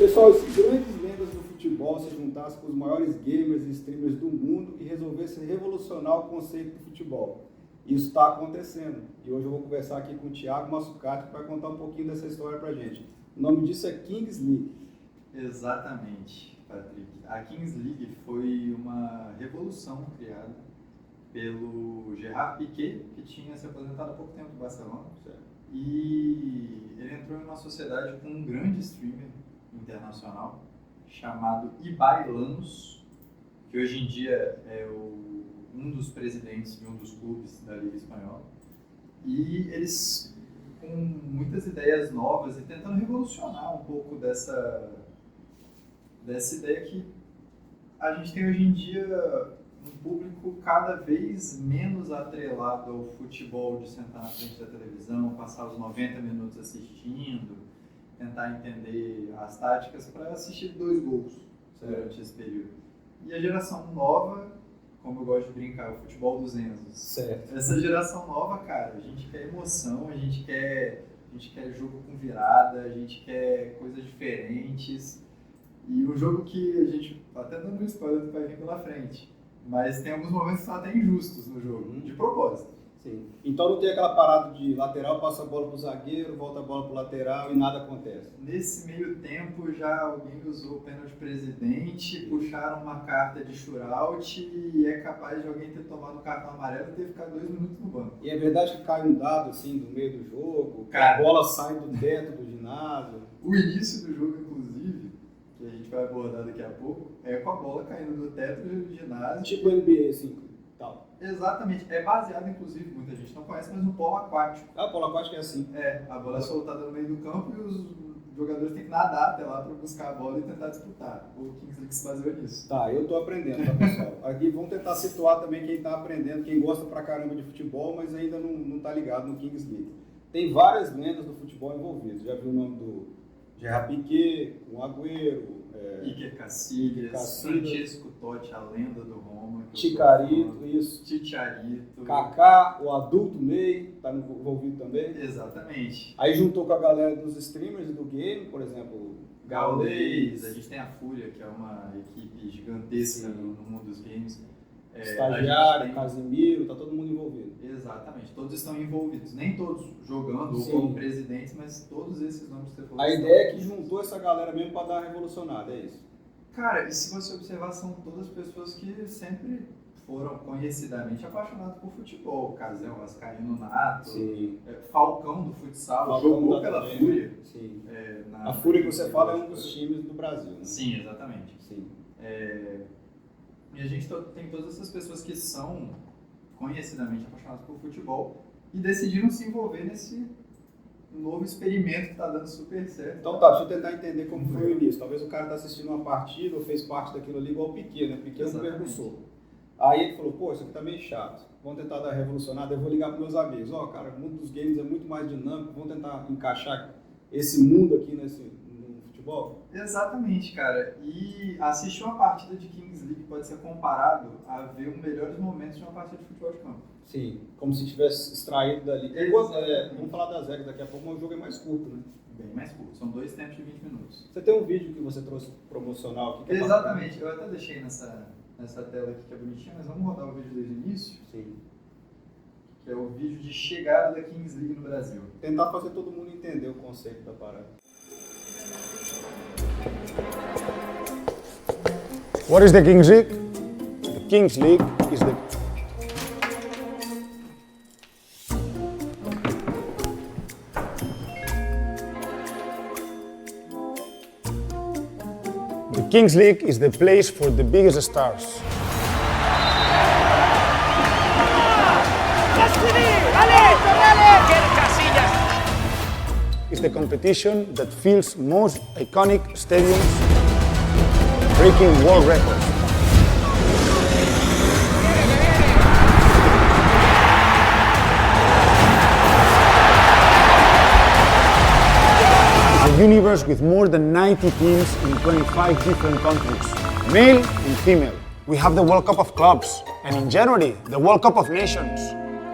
Pessoal, se grandes lendas do futebol se juntassem com os maiores gamers e streamers do mundo e resolvessem revolucionar o conceito do futebol. Isso está acontecendo. E hoje eu vou conversar aqui com o Thiago Massucati, que vai contar um pouquinho dessa história pra gente. O nome disso é Kings League. Exatamente, Patrick. A Kings League foi uma revolução criada pelo Gerard Piqué, que tinha se aposentado há pouco tempo do Barcelona. E ele entrou em uma sociedade com um grande streamer internacional chamado Ibai Llanos, que hoje em dia é um dos presidentes de um dos clubes da Liga Espanhola. E eles, com muitas ideias novas e tentando revolucionar um pouco dessa ideia que a gente tem hoje em dia um público cada vez menos atrelado ao futebol, de sentar na frente da televisão, passar os 90 minutos assistindo, tentar entender as táticas para assistir 2 gols durante esse período. E a geração nova, como eu gosto de brincar, o futebol dos Enzos. Certo. Essa geração nova, cara, a gente quer emoção, a gente quer jogo com virada, a gente quer coisas diferentes. E um jogo que a gente tá até dando um spoiler que vai vir pela frente, mas tem alguns momentos que são até injustos no jogo, de propósito. Sim. Então não tem aquela parada de lateral, passa a bola pro zagueiro, volta a bola pro lateral e nada acontece. Nesse meio tempo já alguém usou o pênalti presidente, puxaram uma carta de shootout e é capaz de alguém ter tomado o cartão amarelo e ter ficado 2 minutos no banco. E é verdade que cai um dado assim do meio do jogo, Cara, a bola sai do teto do ginásio. O início do jogo, inclusive, que a gente vai abordar daqui a pouco, é com a bola caindo do teto do ginásio. Tipo NBA, assim, tal. Exatamente. É baseado, inclusive, muita gente não conhece, mas no polo aquático. Ah, o polo aquático é assim. É, a bola é soltada no meio do campo e os jogadores têm que nadar até lá para buscar a bola e tentar disputar. O Kings League se baseou nisso. Tá, eu tô aprendendo, tá, pessoal? Aqui vamos tentar situar também quem tá aprendendo, quem gosta pra caramba de futebol, mas ainda não tá ligado no Kings League. Tem várias lendas do futebol envolvidas. Já viu o nome do Gerard Piqué, o Agüero, Iker Casillas, Francesco Totti, a lenda do Roma. Chicharito, isso. Chicharito. Kaká, o adulto Ney, tá envolvido também. Exatamente. Aí juntou com a galera dos streamers e do game, por exemplo, Gaules, a gente tem a Fúria, que é uma equipe gigantesca no mundo dos games. Estagiário, Casimiro, tá todo mundo envolvido. Exatamente, todos estão envolvidos. Nem todos jogando Sim. ou como presidentes, mas todos esses nomes que você falou. A ideia é que juntou essa galera mesmo para dar uma revolucionada, é isso? Cara, e se você observar, são todas pessoas que sempre foram conhecidamente apaixonadas por futebol. Casel, Vascaíno Nato, Falcão do futsal, Falcão jogou pela também. Fúria. Sim. Na A Fúria que você fala é um dos times do Brasil, né? Sim, exatamente. Sim. E a gente tem todas essas pessoas que são conhecidamente apaixonadas por futebol e decidiram se envolver nesse novo experimento que está dando super certo. Então tá, deixa eu tentar entender como foi o início. Talvez o cara tá assistindo uma partida ou fez parte daquilo ali igual o Piqué, né? Piqué não perguntou. Aí ele falou, pô, isso aqui tá meio chato. Vamos tentar dar revolucionada, eu vou ligar para meus amigos. Ó, cara, o mundo dos games é muito mais dinâmico, vamos tentar encaixar esse mundo aqui no futebol? Exatamente, cara. E assistir uma partida de Kings League pode ser comparado a ver os melhores momentos de uma partida de futebol de campo. Sim, como se tivesse extraído dali. Vamos falar das regras daqui a pouco, mas o jogo é mais curto, né? Bem mais curto, são 2 tempos de 20 minutos. Você tem um vídeo que você trouxe promocional aqui. Que exatamente, eu até deixei nessa tela aqui que é bonitinha, mas vamos rodar o vídeo desde o início. Sim. Que é o vídeo de chegada da Kings League no Brasil. Tentar fazer todo mundo entender o conceito da parada. What is the Kings League? The Kings League is the Kings League is the place for the biggest stars. It's the competition that fills most iconic stadiums, breaking world records. It's a universe with more than 90 teams in 25 different countries, male and female. We have the World Cup of Clubs, and in January, the World Cup of Nations.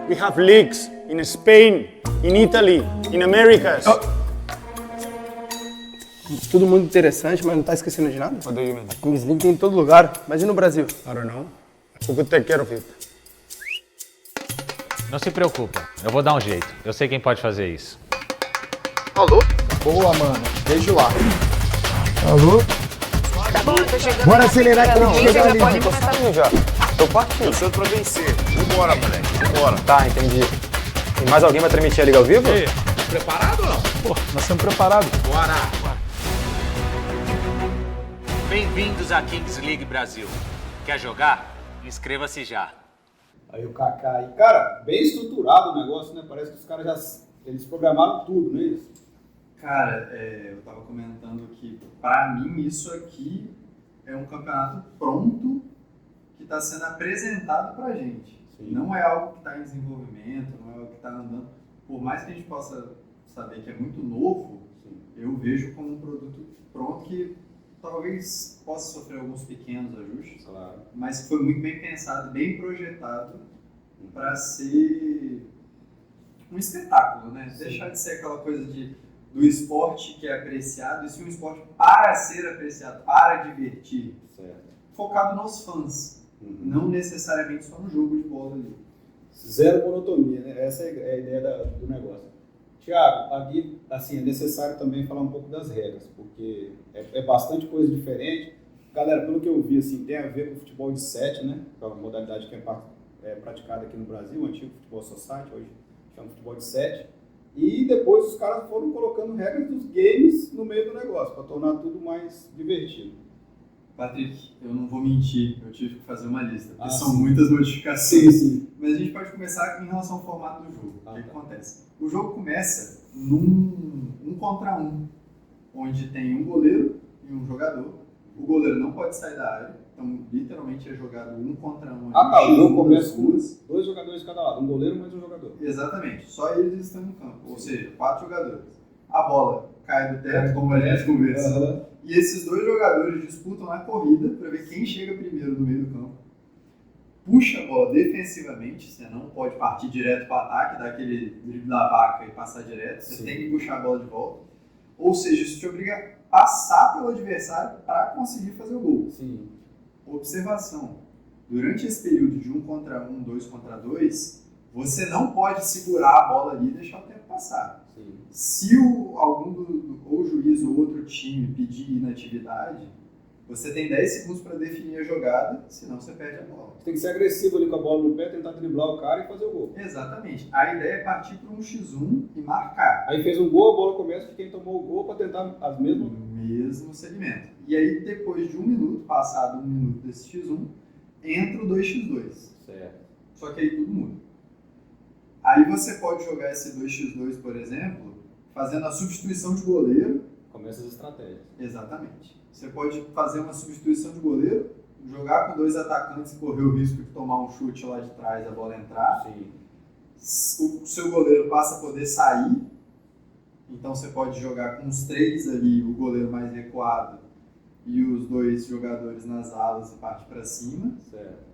We have leagues in Spain, in Italy, in Americas. tudo muito interessante, mas não tá esquecendo de nada. What do you mean? A Kings League tem em todo lugar, mas e no Brasil? I don't know. We could take care of it. Não se preocupa, eu vou dar um jeito. Eu sei quem pode fazer isso. Alô? Boa, mano. Beijo lá. Alô? Tá bom, eu tô chegando. Bora acelerar que a gente chega já ali. pode começar. já. Tô partindo. Eu sou pra vencer. Vambora, moleque. Vambora. Tá, entendi. Tem mais alguém pra transmitir a Liga ao Vivo? Preparado ou não? Pô, nós estamos preparados. Bora. Bem-vindos à Kings League Brasil. Quer jogar? Inscreva-se já. Aí o Kaká aí, cara, bem estruturado o negócio, né? Parece que os caras eles programaram tudo, não é isso? Cara, eu tava comentando que, pra mim, isso aqui é um campeonato pronto que está sendo apresentado pra gente. Sim. Não é algo que está em desenvolvimento, não é algo que está andando. Por mais que a gente possa saber que é muito novo, eu vejo como um produto pronto que talvez possa sofrer alguns pequenos ajustes, Claro. mas que foi muito bem pensado, bem projetado para ser um espetáculo, né? Sim. Deixar de ser aquela coisa do esporte que é apreciado, e sim um esporte para ser apreciado, para divertir, Certo. focado nos fãs, não necessariamente só no jogo de bola ali. Zero monotonia, né? Essa é a ideia do negócio. Tiago, aqui, assim, é necessário também falar um pouco das regras, porque é bastante coisa diferente. Galera, pelo que eu vi, assim, tem a ver com o futebol de 7, né? Que é uma modalidade que é praticada aqui no Brasil, o antigo futebol society, hoje chama futebol de 7. E depois os caras foram colocando regras dos games no meio do negócio, para tornar tudo mais divertido. Patrick, eu não vou mentir, eu tive que fazer uma lista, porque são sim. muitas modificações. sim. Mas a gente pode começar em relação ao formato do jogo. O que Tá. acontece? O jogo começa num 1 contra 1, onde tem um goleiro e um jogador. O goleiro não pode sair da área, então literalmente é jogado 1 contra 1. Ah, tá, o jogo das começa com ruas. 2 jogadores de cada lado, um goleiro mais um jogador. Exatamente, só eles estão no campo, ou seja, 4 jogadores. A bola cai do teto, como a gente conversou. Aham. E esses 2 jogadores disputam na corrida para ver quem chega primeiro no meio do campo. Puxa a bola defensivamente, você não pode partir direto para o ataque, dar aquele drible da vaca e passar direto, você Sim. tem que puxar a bola de volta. Ou seja, isso te obriga a passar pelo adversário para conseguir fazer o gol. Sim. Observação, durante esse período de 1 contra 1, 2 contra 2, você não pode segurar a bola ali e deixar o tempo passar. Sim. Se ou o juiz ou outro time pedir inatividade, você tem 10 segundos para definir a jogada, senão você perde a bola. Você tem que ser agressivo ali com a bola no pé, tentar driblar o cara e fazer o gol. Exatamente. A ideia é partir para um x1 e marcar Aí fez um gol, a bola começa de quem tomou o gol para tentar as mesmas. o mesmo segmento. E aí, depois de 1 minuto, passado 1 minuto desse x1, entra o 2x2. Certo. Só que aí tudo muda. Aí você pode jogar esse 2x2, por exemplo, fazendo a substituição de goleiro. Começa as estratégias. Exatamente. Você pode fazer uma substituição de goleiro, jogar com 2 atacantes e correr o risco de tomar um chute lá de trás e a bola entrar. Sim. O seu goleiro passa a poder sair, então você pode jogar com os 3 ali, o goleiro mais recuado e os 2 jogadores nas alas e partir para cima. Certo.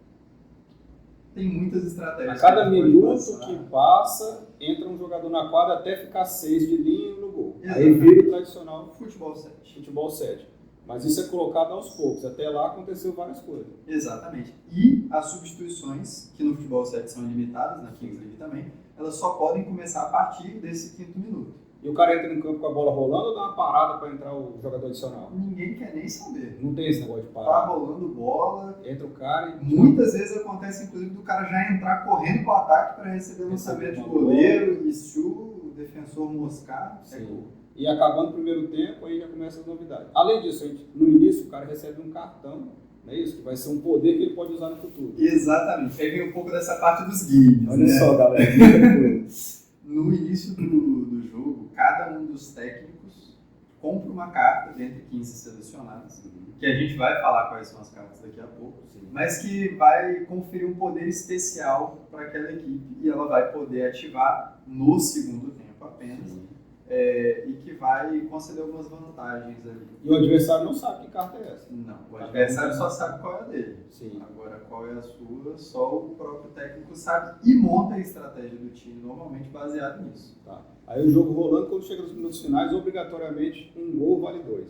Tem muitas estratégias. A cada que pode minuto passar. que passa, entra um jogador na quadra até ficar 6 de linha no gol. Aí Exatamente. vira o tradicional Futebol 7. futebol 7. Mas isso é colocado aos poucos. Até lá aconteceu várias coisas. Exatamente. E as substituições, que no futebol 7 são ilimitadas, na Kings League também, elas só podem começar a partir desse 5º minuto. E o cara entra em campo com a bola rolando ou dá uma parada para entrar o jogador adicional? Ninguém quer nem saber. Não tem esse negócio de Tá parar. rolando bola. Entra o cara e... Muitas vezes acontece, inclusive, do cara já entrar correndo pro ataque para receber lançamento de uma goleiro, e o defensor moscar. É Sim. gol. E acabando o primeiro tempo, aí já começa as novidades. Além disso, no início o cara recebe um cartão, não é isso? Que vai ser um poder que ele pode usar no futuro. Exatamente. Aí vem um pouco dessa parte dos games. Olha né? só, galera. muita coisa. No início do jogo, cada um dos técnicos compra uma carta dentre 15 selecionadas, que a gente vai falar quais são as cartas daqui a pouco, mas que vai conferir um poder especial para aquela equipe e ela vai poder ativar no segundo tempo apenas, e que vai conceder algumas vantagens ali. E o adversário não sabe que carta é essa. Não, o adversário só sabe qual é a dele. Sim. Agora, qual é a sua, só o próprio técnico sabe e monta a estratégia do time, normalmente baseado nisso. Tá. Aí o jogo rolando, quando chega nos minutos finais, obrigatoriamente um gol vale 2.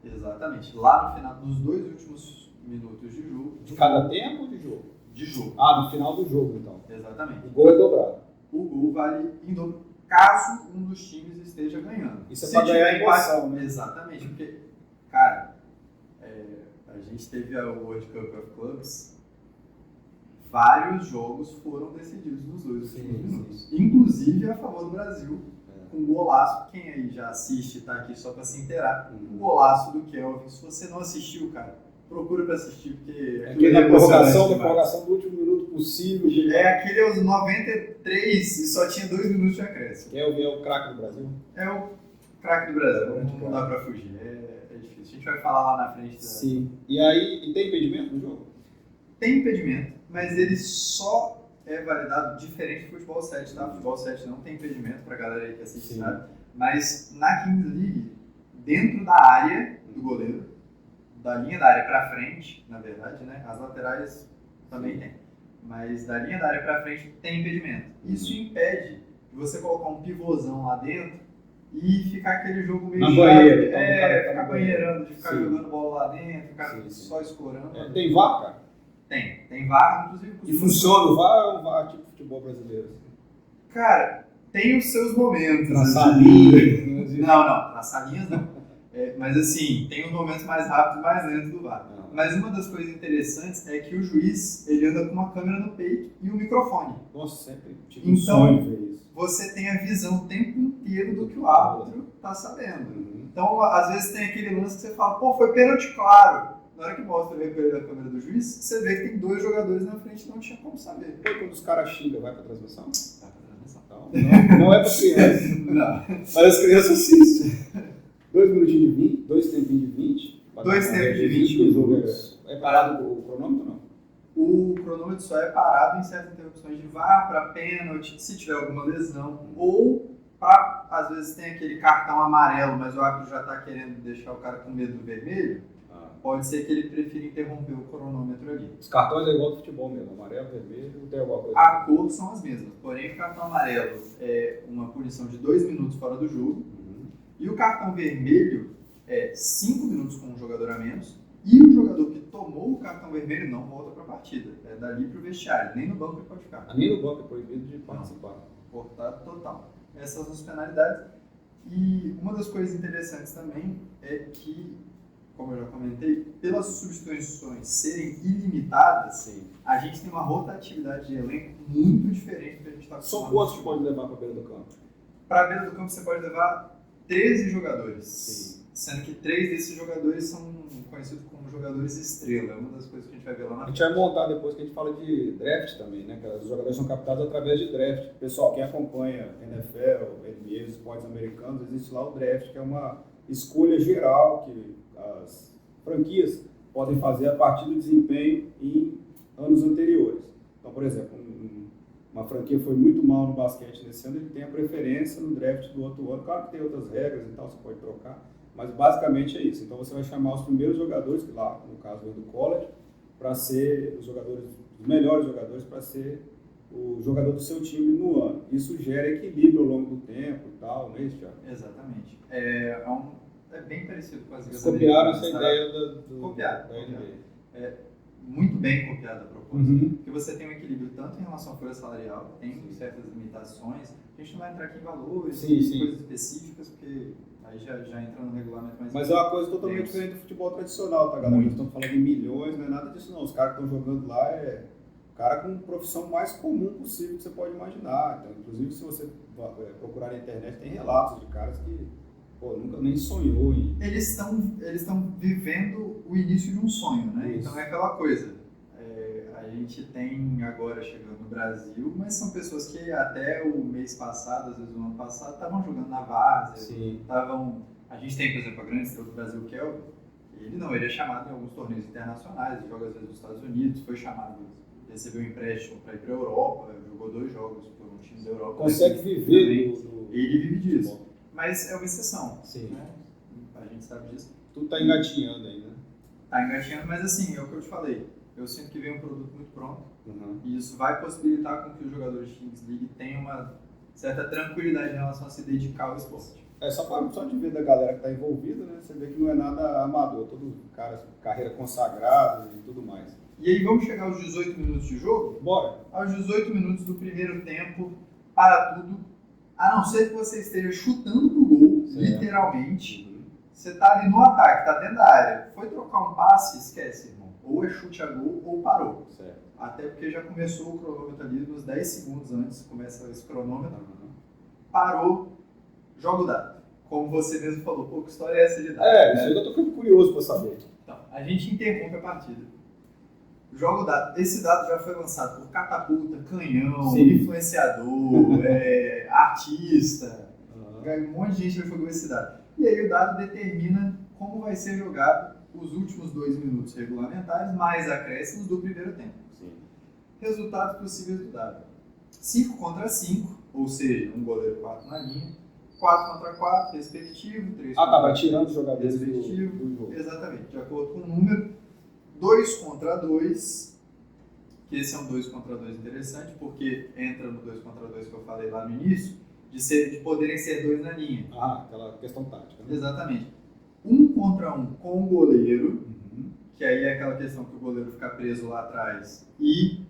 Exatamente. Lá no final, nos 2 últimos minutos de jogo. De cada tempo ou de jogo? De jogo. Ah, no final do jogo, então. Exatamente. O gol é dobrado. O gol vale em dobro caso um dos times esteja ganhando. Isso é Se pra ganhar tiver emoção, empate- né? Exatamente, porque, cara, a gente teve a World Cup of Clubs, vários jogos foram decididos nos 2 últimos minutos. Inclusive a favor do Brasil, com um golaço. Quem aí já assiste, tá aqui só pra se inteirar, um golaço do Kelvin. Se você não assistiu, cara, procura pra assistir, porque Aquele é na emocionante demais. prorrogação do último minuto possível. É aquele aos 93 e só tinha 2 minutos de acréscimo. Kelvin é o craque do Brasil. É o craque do Brasil, não dá pra fugir, é difícil. A gente vai falar lá na frente. Sim. E aí, tem impedimento no jogo? Tem impedimento, mas ele só é validado diferente do Futebol 7, tá? Futebol 7 não tem impedimento pra galera aí que assiste, Sim. sabe? Mas na Kings League, dentro da área do goleiro, da linha da área pra frente, na verdade, né? As laterais também tem. Mas da linha da área pra frente tem impedimento. Isso impede de você colocar um pivôzão lá dentro e ficar aquele jogo meio Na chato. banheira, então, o cara tá Ficar na banheira. banheirando, de ficar Sim. jogando bola lá dentro, ficar Sim, sim. só escorando. Tem VAR, cara? Tem VAR, inclusive. E funciona o VAR ou é um VAR tipo futebol brasileiro? Cara, tem os seus momentos. Traçar assim. linhas. Não, traçar linhas não. Mas assim, tem os momentos mais rápidos e mais lentos do VAR. Mas uma das coisas interessantes é que o juiz, ele anda com uma câmera no peito e um microfone. Nossa, sempre tive um Então, sonho de ver isso. Você tem a visão o tempo inteiro do que o árbitro tá sabendo. Então, às vezes tem aquele lance que você fala, pô, foi pênalti claro. Na hora que mostra o replay da câmera do juiz, você vê que tem 2 jogadores na frente e não tinha como saber. Pô, quando os caras xingam, vai pra transmissão? Tá pra transmissão. Então, não é pra criança. Não, mas as crianças assistem. 2 minutinhos de 20, 2 tempinhos de 20. 2 tempos de 20 que o jogo minutos. é parado o cronômetro, não? O cronômetro só é parado em certas interrupções de VAR, para pênalti, se tiver alguma lesão, ou para, às vezes tem aquele cartão amarelo, mas o árbitro já está querendo deixar o cara com medo do vermelho, pode ser que ele prefira interromper o cronômetro ali. Os cartões é igual do futebol mesmo, amarelo, vermelho, não tem alguma coisa. A cor são as mesmas, porém o cartão amarelo é uma punição de 2 minutos fora do jogo, e o cartão vermelho é 5 minutos com um jogador a menos, e o jogador que tomou o cartão vermelho não volta para a partida. É dali para o vestiário, nem no banco ele pode ficar. Nem no banco é proibido de participar. Cortado total. Essas são as penalidades. E uma das coisas interessantes também é que, como eu já comentei, pelas substituições serem ilimitadas, a gente tem uma rotatividade de elenco muito diferente do que a gente está acostumado. São quantos que pode levar para a beira do campo? Para a beira do campo você pode levar 13 jogadores. Sim. Sendo que 3 desses jogadores são conhecidos como jogadores estrela. É uma das coisas que a gente vai ver lá na A gente vai montar depois que a gente fala de draft também, né? Que os jogadores são captados através de draft. Pessoal, quem acompanha NFL, NBA, os esportes americanos, existe lá o draft, que é uma escolha geral que as franquias podem fazer a partir do desempenho em anos anteriores. Então, por exemplo, uma franquia foi muito mal no basquete nesse ano, ele tem a preferência no draft do outro ano. Claro que tem outras regras e tal, você pode trocar, mas basicamente é isso. Então você vai chamar os primeiros jogadores, que lá no caso vem do college, para ser os melhores jogadores, para ser o jogador do seu time no ano. Isso gera equilíbrio ao longo do tempo e tal, não é isso, Thiago? Exatamente. É bem parecido com as ligas Copiaram americanas, essa tá? ideia Copiado. da NBA. Muito bem copiada a propósito, porque você tem um equilíbrio tanto em relação à folha salarial, tem certas limitações, a gente não vai entrar aqui em valores, coisas específicas, porque aí já entra no regulamento mais... Mas é uma coisa totalmente diferente do futebol tradicional, tá, galera? Nós estamos falando de milhões, não é nada disso não. Os caras que estão jogando lá é cara com profissão mais comum possível que você pode imaginar. Então, inclusive, se você procurar na internet, tem relatos de caras que nunca nem sonhou em... Eles estão vivendo o início de um sonho, né? Isso. Então é aquela coisa. A gente tem agora chegando no Brasil, mas são pessoas que até o mês passado, às vezes o ano passado, estavam jogando na várzea, a gente tem, por exemplo, a grande estrela do Brasil, Kelvin, ele é chamado em alguns torneios internacionais, ele joga às vezes nos Estados Unidos, foi chamado, recebeu um empréstimo para ir para a Europa, jogou 2 jogos por um time da Europa. Consegue viver Ele vive disso. Mas é uma exceção. Sim. Né? A gente sabe disso. Tudo tá engatinhando aí, né? Tá engatinhando, mas assim, é o que eu te falei. Eu sinto que vem um produto muito pronto. Uhum. E isso vai possibilitar com que os jogadores de Kings League tenham uma certa tranquilidade em relação a se dedicar ao esporte. Só de ver da galera que tá envolvida, né? Você vê que não é nada amador, todo cara, carreira consagrada e tudo mais. E aí vamos chegar aos 18 minutos de jogo? Bora! Aos 18 minutos do primeiro tempo, para tudo, a não ser que você esteja chutando pro gol, Certo. literalmente. Você tá ali no ataque, tá dentro da área. Foi trocar um passe, esquece, irmão. Ou é chute a gol ou parou. Certo. Até porque já começou o cronômetro ali, nos 10 segundos antes começa esse cronômetro. Parou, joga o dado. Como você mesmo falou, pô, que história é essa de dado? Isso aí eu tô ficando curioso pra saber. Então, a gente interrompe a partida. Joga o dado. Esse dado já foi lançado por catapulta, canhão, Sim. influenciador, artista. Um monte de gente já jogou esse dado. E aí o dado determina como vai ser jogado os últimos 2 minutos regulamentares, mais acréscimos do primeiro tempo. Sim. Resultados possíveis do dado. 5 contra 5, ou seja, um goleiro 4 na linha. 4 contra 4, respectivo. 3 contra Vai tirando os jogadores respectivo. do jogo. Exatamente, de acordo com o número. 2 contra 2, que esse é um 2 contra 2 interessante, porque entra no 2 contra 2 que eu falei lá no início, de poderem ser 2 na linha. Aquela questão tática, né? Exatamente. 1 contra 1 com o goleiro, Uhum. que aí é aquela questão que o goleiro fica preso lá atrás e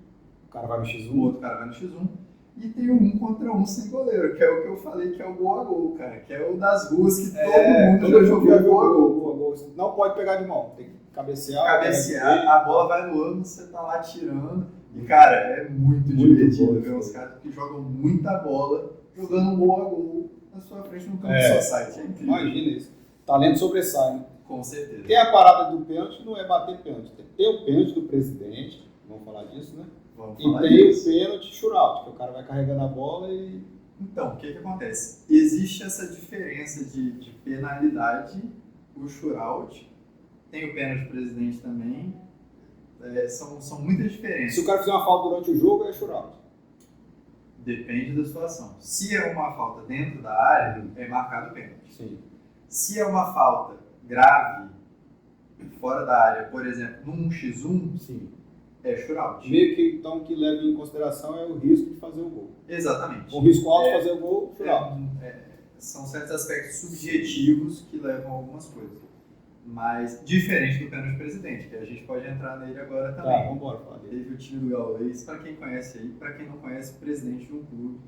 O cara vai no o X1. outro cara vai no X1. E tem o 1 contra 1 sem goleiro, que é o que eu falei que é o gol a gol, cara, que é o das ruas que todo mundo já jogou gol a gol. Não pode pegar de mão, tem que cabecear. A bola vai voando, você tá lá tirando. E, cara, é muito divertido bom, ver uns sim. caras que jogam muita bola, jogando um gol a gol na sua frente no campo do society. É incrível. Imagina isso. Talento sobressai, né? Com certeza. Tem a parada do pênalti, não é bater pênalti. Tem que ter o pênalti do presidente, vamos falar disso, né? Vamos E falar tem disso. o pênalti shootout, que o cara vai carregando a bola e... Então, o que acontece? Existe essa diferença de penalidade, o shootout, tem o pênalti presidente também, são muitas diferenças. Se o cara fizer uma falta durante o jogo, é shootout. Depende da situação. Se é uma falta dentro da área, é marcado o pênalti. Sim. Se é uma falta grave, fora da área, por exemplo, num X1, Sim. é shootout. Meio que, então, que leva em consideração é o risco de fazer o gol. Exatamente. O risco alto de fazer o gol, shootout. São certos aspectos subjetivos que levam a algumas coisas. Mas diferente do pênalti presidente, que a gente pode entrar nele agora também. Tá, vamos embora falar dele. Teve o time do Gaules, para quem conhece aí, para quem não conhece, presidente de um clube.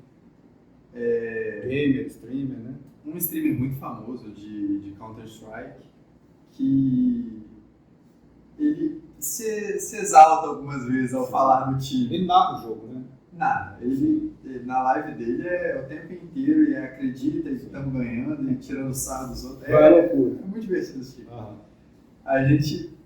Gamer, streamer, né? Um streamer muito famoso de Counter-Strike, que ele se exalta algumas vezes ao falar do time. Ele narra o jogo, né? Nada, ele na live dele é o tempo inteiro e acredita que estamos ganhando e tirando sarro dos outros. loucura. É muito divertido esse tipo.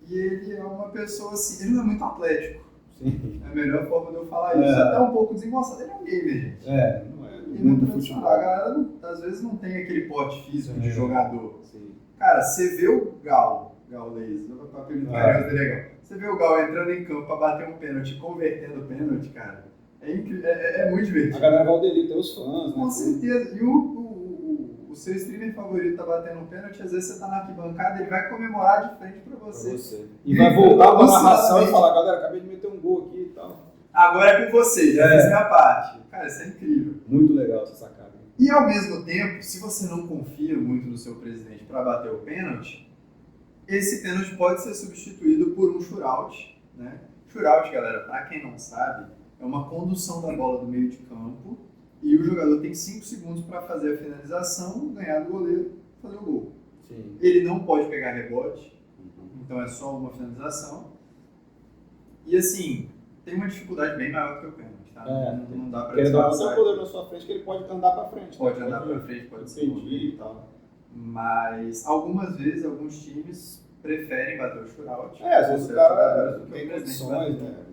E ele é uma pessoa assim, ele não é muito atlético. Sim. É a melhor forma de eu falar isso. Até um pouco desengonçado. Ele é um gamer, gente. Não é. E muito futebol. A galera às vezes não tem aquele porte físico de jogador. Sim. Cara, você vê o Gaules, o papel carinhoso dele é legal. Você vê o Gal entrando em campo pra bater um pênalti, convertendo o pênalti, cara. É incrível, é muito divertido. A galera Valdelir tem os fãs, né? Com certeza. E o seu streamer favorito tá batendo um pênalti, às vezes você tá na arquibancada, ele vai comemorar de frente pra você. E vai voltar pra narração e falar, galera, acabei de meter um gol aqui e tal. Agora é com você, já fiz minha parte. Cara, isso é incrível. Muito legal essa sacada. E ao mesmo tempo, se você não confia muito no seu presidente para bater o pênalti, esse pênalti pode ser substituído por um shootout, né? Shootout, galera, para quem não sabe, é uma condução da bola do meio de campo e o jogador tem 5 segundos para fazer a finalização, ganhar do goleiro, fazer o gol. Sim. Ele não pode pegar rebote, então é só uma finalização. E assim, tem uma dificuldade bem maior que o pênalti, tá? Não dá para Porque ele dá disfarçar. um poder na sua frente que ele pode andar pra frente. Pode andar para frente, pode se mover e tal. Mas algumas vezes, alguns times preferem bater o shootout. Às vezes o Ou cara seja, tem o presidente condições, bater. né?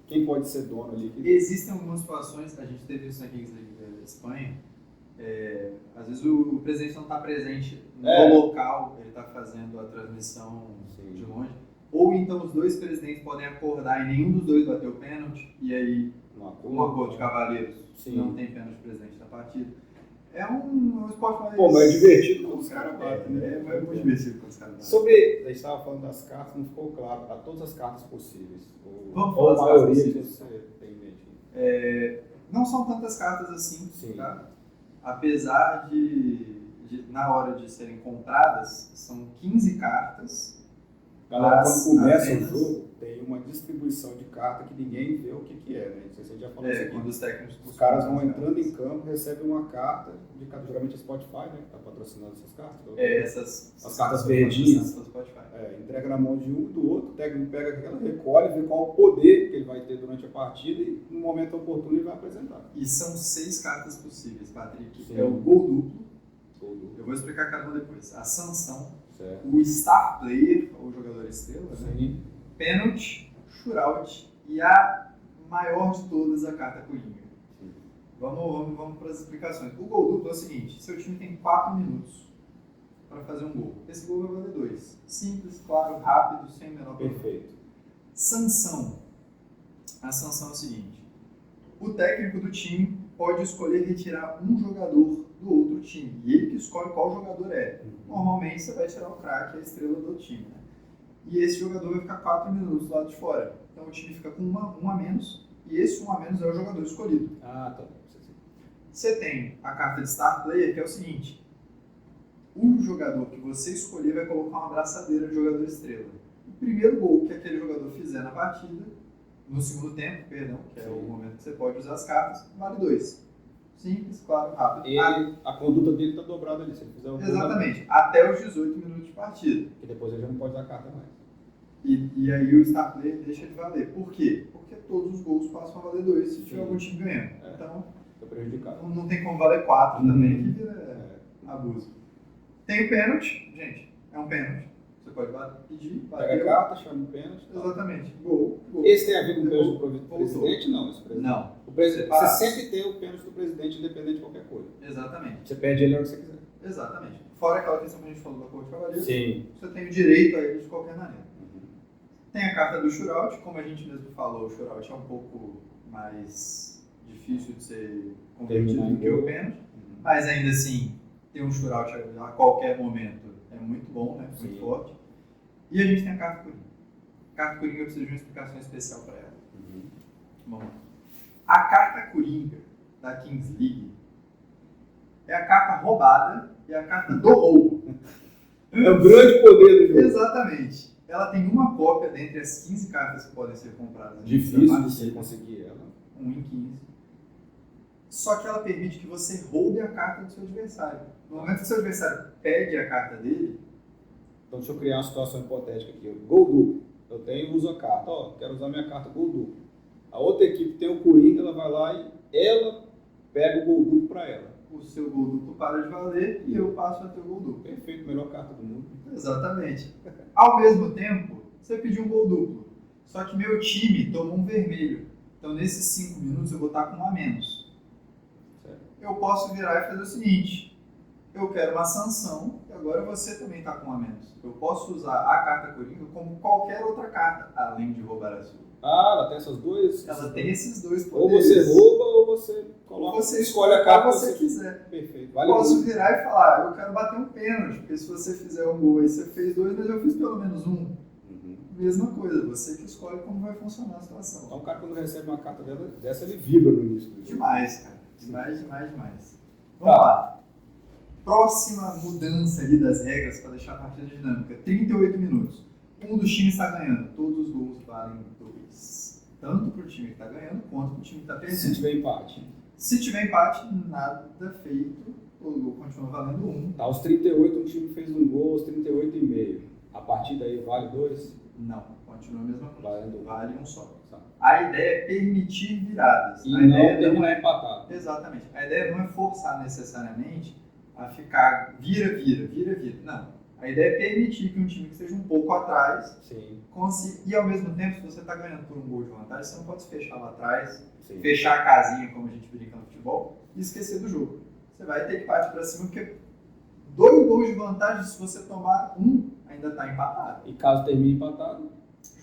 Quem pode ser dono ali? Existem algumas situações, a gente teve isso na Kings League da Espanha, às vezes o presidente não está presente no local, ele está fazendo a transmissão de longe, ou então os dois presidentes podem acordar e nenhum dos dois bateu o pênalti, e aí um acordo de cavaleiros, não tem pênalti presidente da partida. É um esporte mais... Pô, mas é divertido quando os caras batem, né? É muito divertido quando os caras batem. Sobre, a gente estava falando das cartas, não ficou claro, a todas as cartas possíveis. Vamos Ou falar a das maioria cartas que possíveis. você tem em mente. Não são tantas cartas assim, Sim. tá? Apesar de, na hora de serem compradas, são 15 cartas. Galera, Mas quando começa apenas- o jogo, tem uma distribuição de carta que ninguém vê o que é, né? Não sei se a gente já falou isso aqui. Quando os técnicos... Os caras vão entrando em campo, recebem uma carta, de cada, geralmente a Spotify, né? Que tá patrocinando essas cartas. Essas As cartas são verdinhas. patrocinadas pelo Spotify. Entrega na mão de um e do outro, o técnico pega aquela, recolhe, vê qual o poder que ele vai ter durante a partida e no momento oportuno ele vai apresentar. E são 6 cartas possíveis, Patrick. Sim. É o gol duplo. Gol duplo. Eu vou explicar cada uma depois. A sanção, Certo. o star player, ou jogador estrela, né? Sim. Pênalti, shootout e a maior de todas, a carta coringa. Vamos para as explicações. O gol duplo é o seguinte: seu time tem 4 minutos para fazer um gol. Esse gol vai valer 2. Simples, claro, rápido, sem o menor problema. Perfeito. Sanção. A sanção é o seguinte: o técnico do time pode escolher retirar um jogador do outro time. E ele que escolhe qual jogador é. Normalmente você vai tirar o craque, a estrela do time. Né? E esse jogador vai ficar 4 minutos do lado de fora. Então o time fica com um a menos. E esse 1 a menos é o jogador escolhido. Ah, tá. Você tem a carta de Star Player, que é o seguinte: o jogador que você escolher vai colocar uma abraçadeira de jogador estrela. O primeiro gol que aquele jogador fizer na partida, no segundo tempo, perdão, que é o momento que você pode usar as cartas, vale 2. Simples, claro, rápido. A conduta dele está dobrada ali. Se ele fizer o gol, Exatamente, até os 18 minutos de partida. que depois ele já não pode dar carta mais. E aí o Star Player deixa de valer. Por quê? Porque todos os gols passam a valer 2 se tiver Sim. algum time ganhando. É. Então, Fica prejudicado. não tem como valer 4 também, que vira abuso. Tem o pênalti, gente, é um pênalti. Você pode pedir, Pega a bateu. carta, chama o pênalti. Tá. Exatamente, gol. Esse tem a ver com o pênalti do Voltou. presidente? Não, esse presidente. Não, O presidente, Separado. você sempre tem o pênalti do presidente, independente de qualquer coisa. exatamente. Você pede ele a hora que você quiser. Exatamente. Fora aquela questão que a gente falou da cor de cavaleiro, Sim. você tem o direito a ele de qualquer maneira. Tem a carta do shootout, como a gente mesmo falou, o shootout é um pouco mais difícil de ser convertido Terminar do em que o gol. pênalti, mas ainda assim, ter um shootout a qualquer momento é muito bom, né? Muito Sim. forte. E a gente tem a carta coringa. A carta coringa eu preciso de uma explicação especial para ela. Vamos lá. A carta coringa da Kings League é a carta roubada e a carta do roubo. É o grande poder do jogo. Exatamente. Ela tem uma cópia dentre as 15 cartas que podem ser compradas. Difícil de Partida. você conseguir ela. 1 em 15. Só que ela permite que você roube a carta do seu adversário. No momento que o seu adversário pede a carta dele, Então, deixa eu criar uma situação hipotética aqui. Gol duplo. Eu tenho, uso a carta. Ó, quero usar minha carta gol duplo. A outra equipe tem o Coringa, ela vai lá e ela pega o gol duplo para ela. o seu gol duplo para de valer e eu passo a ter o gol duplo. Perfeito, melhor carta do mundo. Exatamente. Ao mesmo tempo, você pediu um gol duplo. Só que meu time tomou um vermelho. Então, nesses 5 minutos, eu vou estar com um a menos. Certo. Eu posso virar e fazer o seguinte. Eu quero uma sanção e agora você também está com um a menos. Eu posso usar a carta Coringa como qualquer outra carta, além de roubar a sua. Ah, ela tem essas duas. Ela tem esses dois Ou poderes. você rouba ou você coloca. Ou você escolhe a carta que você quiser. Perfeito. Eu Vale posso muito. virar e falar, eu quero bater um pênalti, porque se você fizer um gol aí, você fez 2, mas eu fiz pelo menos 1. Uhum. Mesma coisa, você que escolhe como vai funcionar a situação. Então o cara quando recebe uma carta dessa, ele vibra no início do jogo. Demais, cara. Demais. Vamos lá. Próxima mudança ali das regras para deixar a partida dinâmica. 38 minutos. Um dos times está ganhando. Todos os gols valem 2. Tanto para o time que está ganhando, quanto para o time que está perdendo. Se tiver empate. Se tiver empate, nada feito. O gol continua valendo 1. Tá, aos 38 um time fez um gol, aos 38 e meio. A partir daí vale 2? Não, continua a mesma coisa. Valendo. Vale 1 só. Tá. A ideia é permitir viradas. E A não ideia terminar empatado. Exatamente. A ideia não é forçar necessariamente a ficar vira. Não. A ideia é permitir que um time que esteja um pouco atrás Sim, consiga. E ao mesmo tempo, se você está ganhando por um gol de vantagem, você não pode se fechar lá atrás, sim. fechar a casinha, como a gente brinca no futebol, e esquecer do jogo. Você vai ter que partir para cima, porque 2 gols de vantagem, se você tomar 1, ainda está empatado. E caso termine empatado,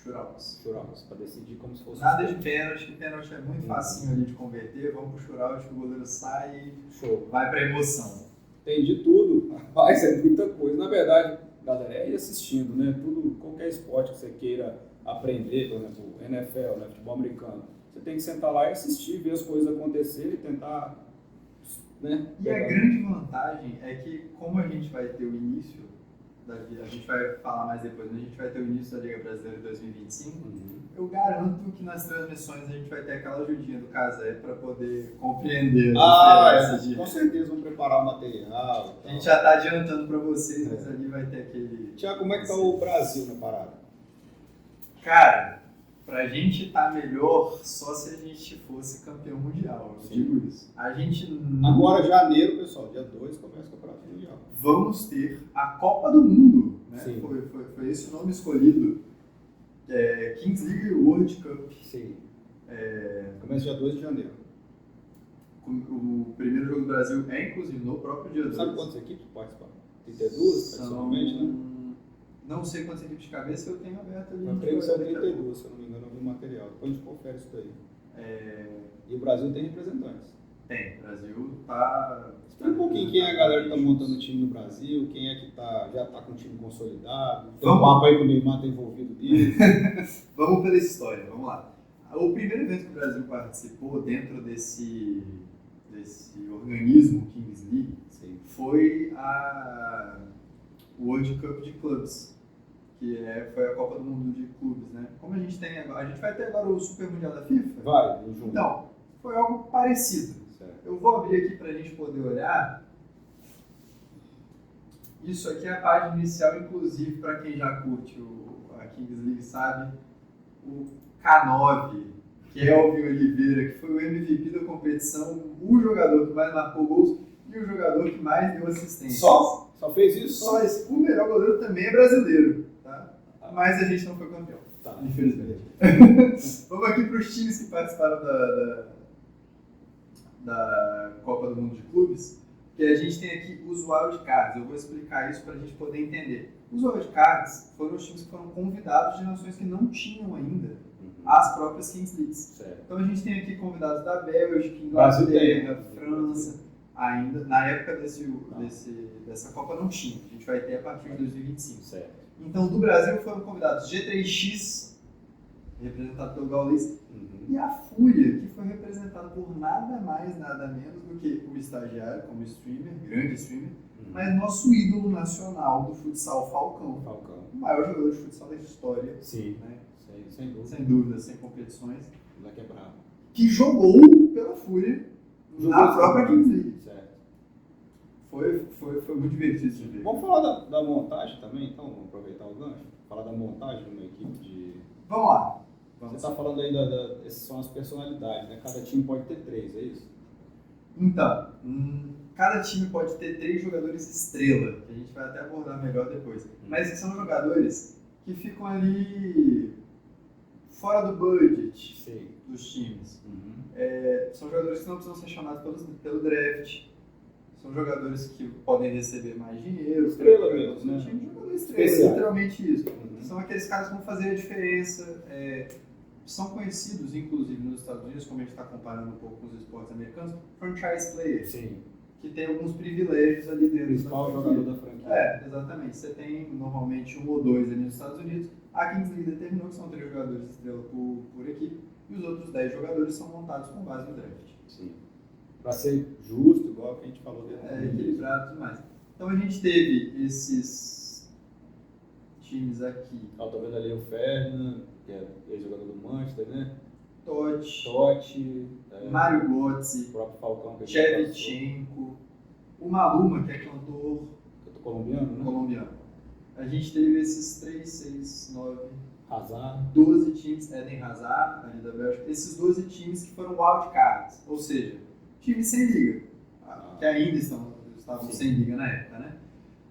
shootouts. Shootouts, para decidir como se fosse Nada de pênalti, que pênalti é muito facinho ali de converter. Vamos pro shootout, que o goleiro sai e show. vai pra emoção. Tem de tudo, rapaz, é muita coisa. Na verdade, galera, é ir assistindo, né? Tudo, qualquer esporte que você queira aprender, por exemplo, NFL, né? Futebol americano, você tem que sentar lá e assistir, ver as coisas acontecerem e tentar, né? E a grande vantagem é que, como a gente vai ter o início, a gente vai falar mais depois, mas a gente vai ter o início da Liga Brasileira em 2025, eu garanto que nas transmissões a gente vai ter aquela ajudinha do Casé para poder compreender as diferenças de... Com certeza vão preparar o material. A gente já está adiantando para vocês, mas ali vai ter aquele... Tiago, como é que tá o Brasil na parada? Cara, pra gente estar melhor, só se a gente fosse campeão mundial, eu digo isso. A gente não... Agora, janeiro, pessoal, dia 2, começa o Campeonato Mundial. Vamos ter a Copa do Mundo, né? Sim. Foi esse o nome escolhido. Kings League World Cup. Sim. Começa dia 2 de janeiro. O primeiro jogo do Brasil é, inclusive, no próprio dia 2. Sabe quantas equipes participam? 32, tradicionalmente, né? Não sei quantas equipes de cabeça eu tenho aberto ali. Eu creio que são 32, se eu não me engano, no material. Depois a gente confere isso daí. E o Brasil tem representantes. Tem. O Brasil tá... Explica um pouquinho quem é a galera que tá montando o time no Brasil, quem é que já tá com o time consolidado. Tem um papo aí que o Neymar tá envolvido nisso. Vamos pela história, vamos lá. O primeiro evento que o Brasil participou dentro desse organismo Kings League foi a World Cup de Clubes, que foi a Copa do Mundo de Clubes, né? Como a gente tem agora, a gente vai ter agora o Super Mundial da FIFA? Vai, em junho. Então, foi algo parecido. Certo. Eu vou abrir aqui para a gente poder olhar. Isso aqui é a página inicial, inclusive, para quem já curte a Kings League sabe, o K9, Kelvin Oliveira, que foi o MVP da competição, o jogador que mais marcou gols e o jogador que mais deu assistência. Só fez isso? Só esse. O melhor goleiro também é brasileiro, tá? Mas a gente não foi campeão, Tá. infelizmente. Vamos aqui para os times que participaram da Copa do Mundo de Clubes, que a gente tem aqui os wildcards. Eu vou explicar isso para a gente poder entender. Os wildcards foram os times que foram convidados de nações que não tinham ainda as próprias Kings Leagues. Certo. Então a gente tem aqui convidados da Bélgica, Inglaterra, França. Ainda, na época dessa Copa não tinha. A gente vai ter a partir de 2025. Certo. Então do Brasil foram convidados G3X, representado pelo Gaules, e a Fúria, que foi representada por nada mais, nada menos do que o estagiário, como streamer, grande streamer, mas nosso ídolo nacional do futsal, Falcão. Falcão. O maior jogador de futsal da história. Sim. Né? Sem dúvida. Sem dúvida, sem competições. O moleque é bravo. Que jogou pela Fúria na própria Kings League. Certo. Foi muito divertido de ver. Vamos falar da montagem também, então? Vamos aproveitar o gancho. Falar da montagem de uma equipe de... Vamos lá. Você está falando aí essas são as personalidades, né? Cada time pode ter 3, é isso? Então, cada time pode ter 3 jogadores estrela, que a gente vai até abordar melhor depois. Mas que são jogadores que ficam ali fora do budget dos times. São jogadores que não precisam ser chamados pelo draft. São jogadores que podem receber mais dinheiro. Estrela mesmo, né? Jogador estrela, literalmente isso. São aqueles caras que vão fazer a diferença. São conhecidos, inclusive, nos Estados Unidos, como a gente está comparando um pouco com os esportes americanos, franchise players. Sim. Que tem alguns privilégios ali dentro. O principal jogador da franquia. Exatamente. Você tem normalmente 1 ou 2 ali nos Estados Unidos. A Kings League determinou que são 3 jogadores estrela por equipe e os outros 10 jogadores são montados com base no draft. Sim. Para ser justo, igual que a gente falou dele. Equilibrado e tudo mais. Então a gente teve esses times aqui. Tô vendo ali o Ferdinand, que é ex-jogador do Manchester, né? Totti, Mário Götze, o próprio Falcão, que Shevchenko, o Maluma, que é cantor colombiano, né? colombiano. A gente teve esses 3, 6, 9, Hazard, 12 times, Eden Hazard, ali da Bélgica, esses 12 times que foram wildcards, ou seja, times sem liga, que ainda estavam sem liga na época, né?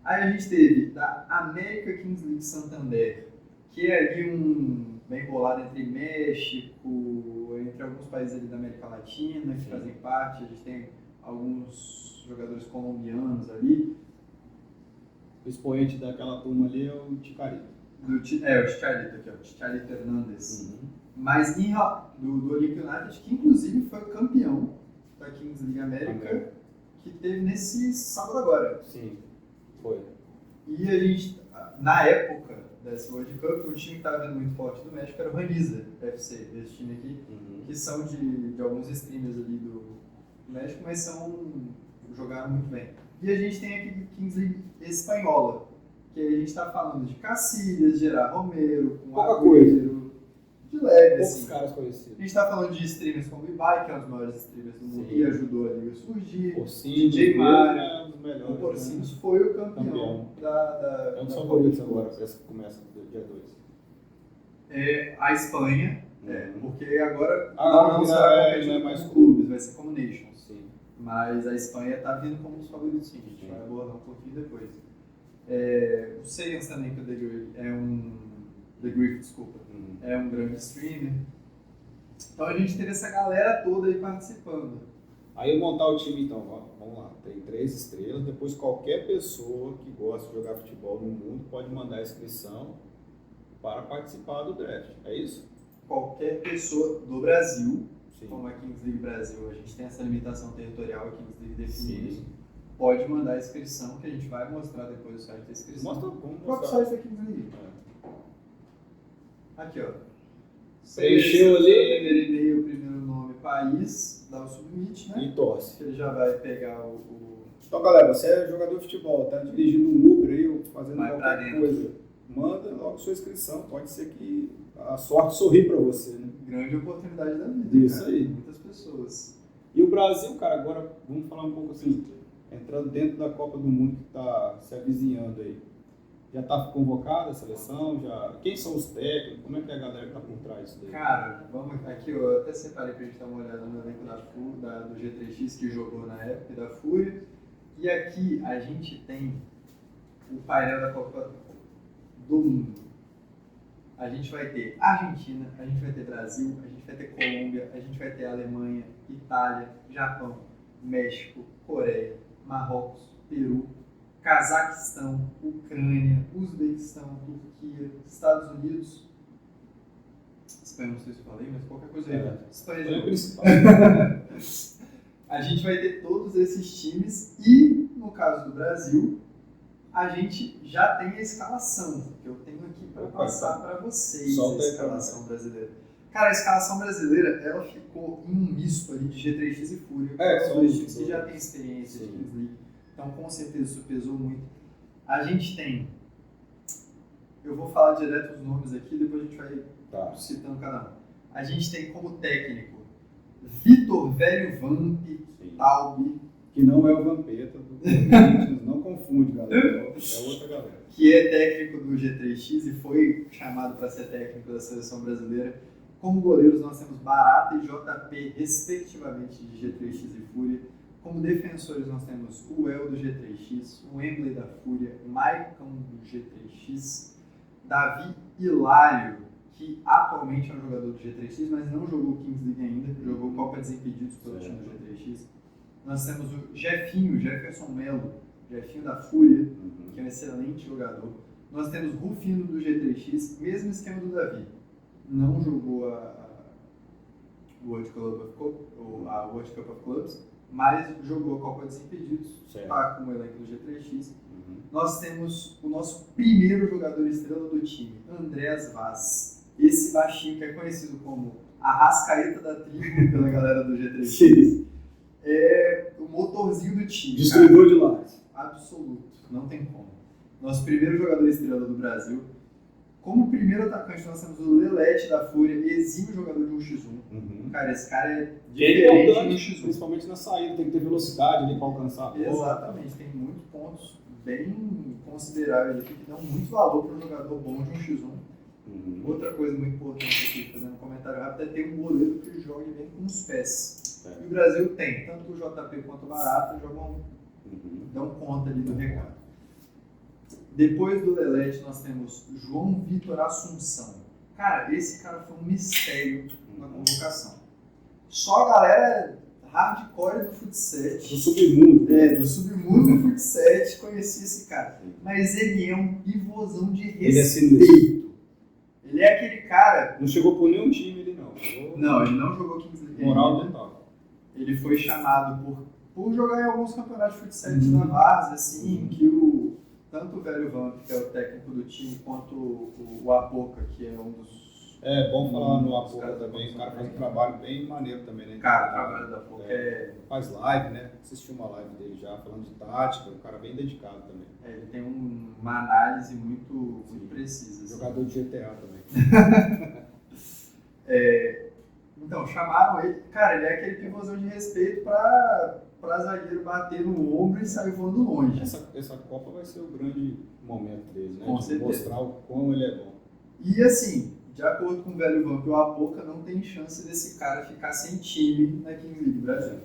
Aí a gente teve da América Kings League Santander, que é ali bem bolado entre México, entre alguns países ali da América Latina que fazem parte. A gente tem alguns jogadores colombianos ali. o expoente daquela turma ali é o Ticarito. o Chicharito aqui, ó, Chicharito Hernández. Mas do Olympia United, que inclusive foi campeão da Kings League América, que teve nesse sábado agora. Sim, foi. E a gente, na época desse World Cup, o time que estava vindo muito forte do México era o Raniza FC, esse time aqui, que são de alguns streamers ali do México, mas jogaram muito bem. E a gente tem aqui a Kings League espanhola, que a gente está falando de Casillas, Gerard Romero, com Pouca coisa. de leve, Poucos assim. caras conhecidos. A gente está falando de streamers como o Ibai, que é um dos maiores streamers do mundo, Sim. e ajudou a liga a surgir. Porcinos, DJ Mario, é um dos melhores. o Porcinos foi o campeão da É um dos da favoritos Copa. agora, parece que começa no dia 2. A Espanha, porque agora Agora não não será é competido mais como clubes, vai ser como Nations. Sim. Mas a Espanha está vindo como um dos favoritos, sim, a gente vai abordar um pouquinho depois. O Saiyans também, que The Griff, desculpa, é um grande streamer. Então a gente teve essa galera toda aí participando. Aí eu montar o time então, ó, vamos lá, tem 3 estrelas, depois qualquer pessoa que gosta de jogar futebol no mundo pode mandar inscrição para participar do draft, é isso? Qualquer pessoa do Brasil, Sim. como a Kings League Brasil, a gente tem essa limitação territorial, a Kings League define Sim. isso, pode mandar a inscrição, que a gente vai mostrar depois o site da inscrição. Mostra como O próprio mostrar. site da Kings League. Aqui, ó. Preencheu ali. Primeiro e-mail, primeiro nome, país, dá o submit, né? E torce. Ele já vai pegar o... Então galera, você é jogador de futebol, tá dirigindo um Uber aí, ou fazendo Vai pra qualquer dentro. coisa, manda logo sua inscrição, pode ser que a sorte sorri para você, né? Grande oportunidade da vida. Isso cara. aí. Muitas pessoas. E o Brasil, cara, agora vamos falar um pouco assim, entrando dentro da Copa do Mundo que está se avizinhando aí. Já está convocada a seleção? Quem são os técnicos? Como é que é a galera que está por trás disso daí? Cara, vamos aqui, eu até separei pra gente dar uma olhada no elenco do G3X que jogou na época da Fúria. E aqui a gente tem o painel da Copa do Mundo. A gente vai ter Argentina, a gente vai ter Brasil, a gente vai ter Colômbia, a gente vai ter Alemanha, Itália, Japão, México, Coreia, Marrocos, Peru, Cazaquistão, Ucrânia, Uzbequistão, Turquia, Estados Unidos, Espanha, não sei se eu falei, mas qualquer coisa aí. Espanha É o principal. A gente vai ter todos esses times e, no caso do Brasil, a gente já tem a escalação, que eu tenho aqui para passar para vocês. Solta A aí, escalação brasileira. Cara, a escalação brasileira, ela ficou em um misto ali de G3X e Fúria. São dois times que já têm experiência de Kings League. Então, com certeza, isso pesou muito. A gente tem... Eu vou falar direto os nomes aqui, depois a gente vai citando cada um. A gente tem como técnico Vitor Velho Vamp Taube, Que não é o Vampeta do Corinthians, não confunde, galera. É outra galera. que é técnico do G3X e foi chamado para ser técnico da seleção brasileira. Como goleiros, nós temos Barata e JP, respectivamente, de G3X e Fúria. Como defensores, nós temos o El do G3X, o Embley da Fúria, Maicon do G3X, Davi Hilário, que atualmente é um jogador do G3X, mas não jogou Kings League ainda, jogou Copa Desimpedidos pelo time do G3X. Nós temos o Jefinho, Jefferson Melo, Jefinho da Fúria, que é um excelente jogador. Nós temos Rufino do G3X, mesmo esquema do Davi. Não jogou a World Cup of Clubs, mas jogou a Copa Desimpedidos, está com o elenco do G3X. Nós temos o nosso primeiro jogador estrela do time, Andrés Vaz. Esse baixinho que é conhecido como a Rascaeta da tribo pela galera do G3X. É o motorzinho do time. Distribuidor de lares. Absoluto, não tem como. Nosso primeiro jogador estrela do Brasil. Como primeiro atacante, nós temos o Lelete da Fúria, exímio jogador de 1x1. Cara, esse cara é diferente no importante, 1x1. principalmente na saída, tem que ter velocidade ali para alcançar a bola. Exatamente, tem muitos pontos bem consideráveis aqui que dão muito valor para um jogador bom de 1x1. Outra coisa muito importante aqui, fazendo um comentário rápido, é ter um goleiro que jogue bem com os pés. E o Brasil tem, tanto o JP quanto o Barata dão conta ali do recado. Depois do Lelete, nós temos João Vitor Assunção. Cara, esse cara foi um mistério na convocação. Só a galera hardcore do futsal. Do submundo. Do submundo do futsal conhecia esse cara. Mas ele é um pivôzão de Ele é respeito. Não chegou por nenhum time ele não. Chegou Não, ele não jogou Kings League. moral ainda. total. Ele foi chamado por jogar em alguns campeonatos de futsal da base, assim, que tanto o velho Vamp, que é o técnico do time, quanto o Apoca, que é um dos... É bom falar no Os Apoca caras também, o cara faz um também. trabalho bem maneiro também, né? Cara, o trabalho do Apoca Faz live, né? Assisti uma live dele já, falando de tática, um cara bem dedicado também. ele tem uma análise muito precisa. Assim. Jogador de GTA também. Então, chamaram ele. Cara, ele é aquele pivôzão de respeito pra zagueiro bater no ombro e sair voando longe. Essa Copa vai ser o grande momento dele, né? Com De certeza. mostrar o quão ele é bom. E assim, de acordo com o velho Vamp, o Apoca não tem chance desse cara ficar sem time na Kings League Brasil.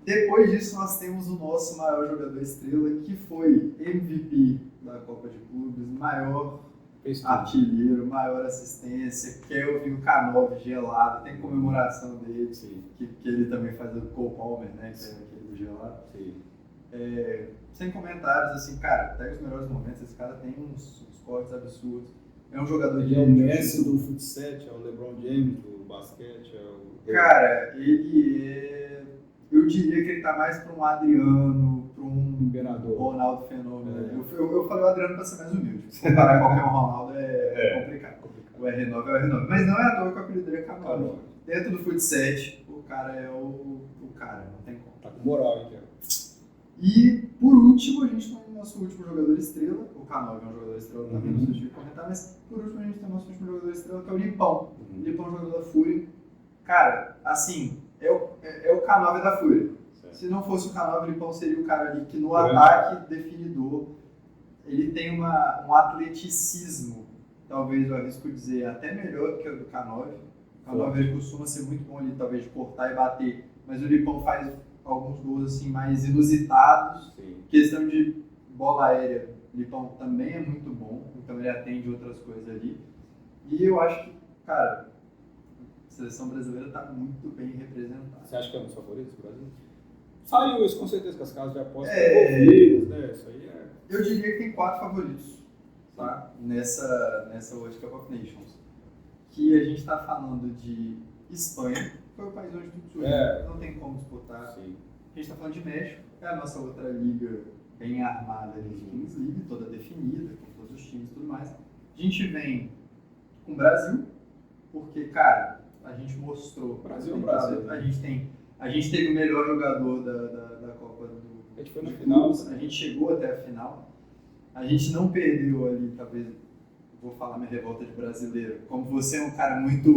Depois disso, nós temos o nosso maior jogador estrela, que foi MVP da Copa de Clubes, maior Fez tudo. artilheiro, maior assistência, Kelvin K9 gelado, tem comemoração dele, Sim, que ele também faz o Cole Palmer, né, que é aquele do gelado. sim. Sem comentários, assim, cara, pega os melhores momentos, esse cara tem uns cortes absurdos, é um jogador Ele de é o elite, Messi do futsal, é o LeBron James do basquete, é o... Cara, ele é... Eu diria que ele tá mais pra um Adriano, pra um Imperador. Ronaldo Fenômeno. Eu falei o Adriano pra ser mais humilde. Se comparar qualquer um Ronaldo é complicado. O R9 é o R9. Mas não é à toa que o apelido dele é K9. Dentro do futsal, o cara é o cara, não tem como. Tá com moral, hein, cara? E, por último, a gente tem o nosso último jogador estrela. O K9 é um jogador estrela também, não sei se eu comentar, mas por último a gente tem o nosso último jogador estrela, que é o Lipão. O Lipão é um jogador da Fúria. Cara, assim, é o K9 da Fúria. Certo. Se não fosse o K9, o Lipão seria o cara ali que no Grande. ataque definidor, ele tem um atleticismo, talvez eu arrisco dizer, até melhor que o do K9. O K9 ele costuma ser muito bom ali, talvez, de cortar e bater, mas o Lipão faz alguns gols assim, mais inusitados. Sim. Questão de bola aérea, o Lipão também é muito bom, então ele atende outras coisas ali. E eu acho que, cara, a seleção brasileira está muito bem representada. Você acha que é um dos favoritos do Brasil? Saiu isso com certeza, que as casas de aposta É. envolvidas, né? Isso aí é... Eu diria que tem 4 favoritos, tá? Nessa World Cup of Nations. Que a gente está falando de Espanha, que foi o país onde tudo surgiu, não tem como disputar. Sim. A gente está falando de México, é a nossa outra liga bem armada ali de Kings League, toda definida, com todos os times e tudo mais. A gente vem com o Brasil, porque, cara, a gente mostrou. Brasil é o Brasil. A gente teve o melhor jogador da Copa do. A gente foi na final. A gente chegou até a final. A gente não perdeu ali, talvez. Vou falar minha revolta de brasileiro. Como você é um cara muito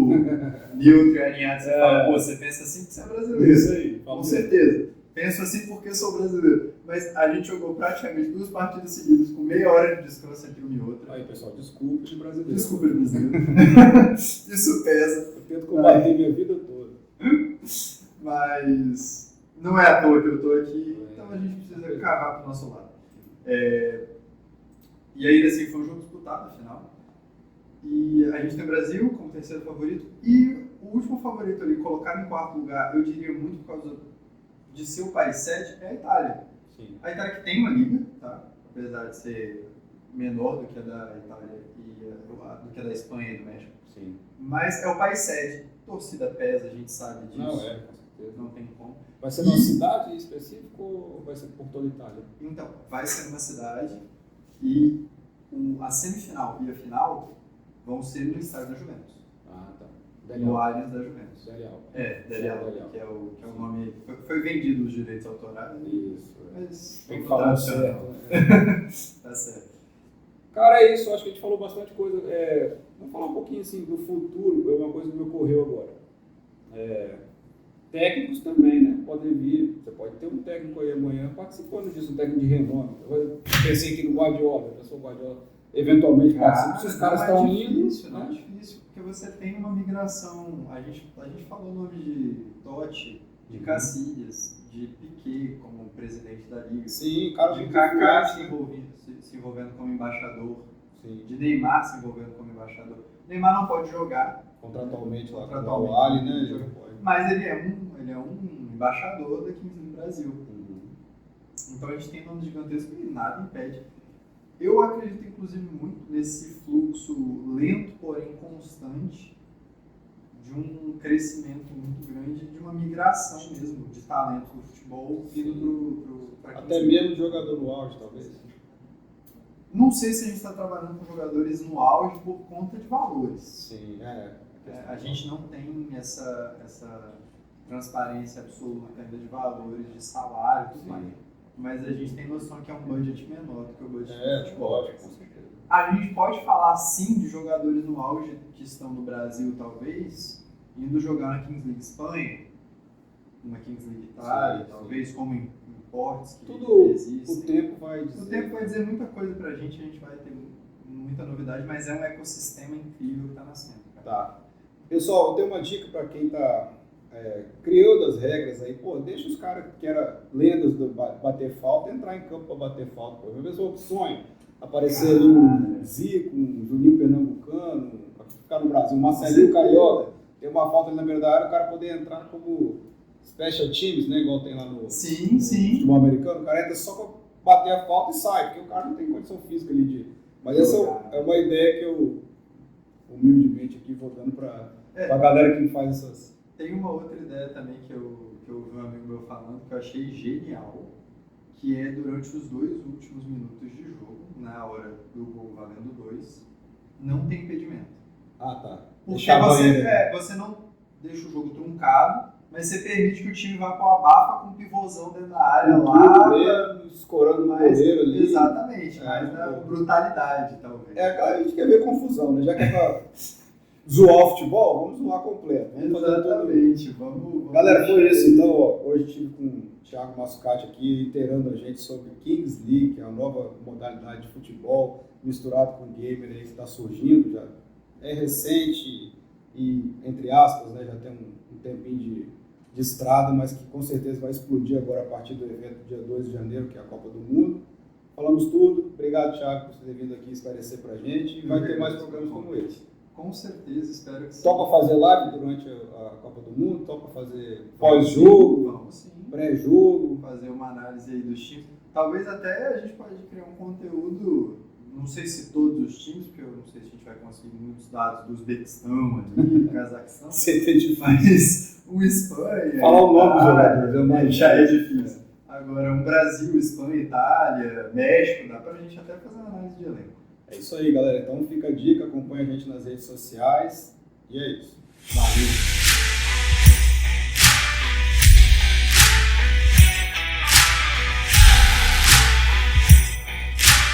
neutro e alinhado, você fala, pô, você pensa assim porque você é brasileiro. Isso aí. Com certeza. Penso assim porque sou brasileiro. Mas a gente jogou praticamente 2 partidas seguidas com meia hora de descanso entre uma e outra. Aí, pessoal, desculpa de brasileiro. Desculpa, brasileiro. Isso pesa. Eu tento combater minha vida toda. Mas não é à toa que eu tô aqui, então a gente precisa cavar pro nosso lado. E ainda assim foi um jogo disputado, afinal. E a gente tem o Brasil como terceiro favorito. E o último favorito ali, colocado em 4º lugar, eu diria muito por causa de ser o país 7, é a Itália. Sim. A Itália que tem uma liga, tá? Apesar de ser menor do que a da Itália e do que a da Espanha e do México. Sim. Mas é o país sede. Torcida pesa, a gente sabe disso. Não, com certeza. Não tem como. Vai ser numa cidade específica ou vai ser por toda a Itália? Então, vai ser numa cidade e a semifinal e a final vão ser no estádio da Juventus. Ah, tá. No Allianz da Juventus. Delial. Delial, que é o nome... Foi vendido os direitos autorais. Isso. Mas Tem que vamos falar dar certo. né? Tá certo. Cara, é isso. Acho que a gente falou bastante coisa. Vamos falar um pouquinho assim do futuro. É uma coisa que me ocorreu agora. Técnicos também, né? Podem vir. Você pode ter um técnico aí amanhã participando disso, um técnico de renome. Eu pensei aqui no Guardiola. Eu sou o Guardiola. Eventualmente participa. Se os caras estão indo. Não é difícil, porque você tem uma migração. A gente falou o nome de Totti, de Casillas, de Piquet como presidente da Liga. Sim, cara, De Kaká se envolvendo como embaixador. Sim. De Neymar se envolvendo como embaixador. Neymar não pode jogar. Contratualmente lá com Contratualmente, o Ali, né? ele Ele pode. Mas ele é um embaixador da Kings do Brasil. Então a gente tem nome gigantesco e nada impede. Eu acredito, inclusive, muito nesse fluxo lento, porém constante, de um crescimento muito grande, de uma migração mesmo de talentos do futebol vindo para Até mesmo jogador no auge, talvez. Não sei se a gente está trabalhando com jogadores no auge por conta de valores. Sim, A gente não tem essa transparência absoluta ainda de valores, de salário e tudo mais. Mas a gente tem noção que é um budget menor do que o budget do futebol. lógico, com certeza. A gente pode falar sim de jogadores no auge que estão no Brasil, talvez, indo jogar na Kings League Espanha, uma Kings League Itália, talvez, como importes que Tudo existem. o tempo vai dizer. O tempo vai dizer muita coisa pra gente, a gente vai ter muita novidade, mas é um ecossistema incrível que tá nascendo. Tá. Pessoal, eu tenho uma dica para quem está criando as regras aí. Pô, deixa os caras que eram lendas do bater falta entrar em campo para bater falta. Pô. Às vezes o sonho aparecer ali um Zico, um Juninho Pernambucano, para ficar no Brasil, um Marcelinho Carioca, tem uma falta ali na beira da área, o cara poder entrar como special teams, né, igual tem lá no futebol americano. O cara entra só para bater a falta e sai, porque o cara não tem condição física ali de... Mas essa é uma ideia que eu, humildemente aqui, vou dando para a galera que faz essas... Tem uma outra ideia também que eu ouvi um amigo meu falando, que eu achei genial, que é durante os 2 últimos minutos de jogo, na hora do gol valendo 2, não tem impedimento. Ah, tá. Porque Deixar você não deixa o jogo truncado, mas você permite que o time vá com a abafa com um pivôzão dentro da área lá. Escorando no goleiro ali. Exatamente, mais na brutalidade, talvez. A gente quer ver confusão, né? Já que é pra zoar o futebol, vamos zoar completo. Vamos fazer Exatamente. Vamos Galera, foi isso então. Ó, hoje estive com o Thiago Massucati aqui, inteirando a gente sobre Kings League, que é a nova modalidade de futebol misturado com gamer aí que está surgindo. Já é recente e, entre aspas, né, já tem um tempinho de estrada, mas que com certeza vai explodir agora a partir do evento dia 2 de janeiro, que é a Copa do Mundo. Falamos tudo. Obrigado, Thiago, por ter vindo aqui esclarecer pra gente. E vai ter mais programas como esse. Com certeza, espero que sim. Topa fazer live durante a Copa do Mundo? Topa fazer pós-jogo, Vamos sim. pré-jogo? Fazer uma análise aí dos times. Talvez até a gente pode criar um conteúdo, não sei se todos os times, porque eu não sei se a gente vai conseguir muitos dados do Uzbequistão ali, Cazaquistão. Mas o Espanha. Falar o nome dos Itália, jogadores, já é difícil. Agora, um Brasil, Espanha, Itália, México, dá pra gente até fazer uma análise de elenco. É isso aí, galera. Então fica a dica, acompanha a gente nas redes sociais. E é isso. Valeu!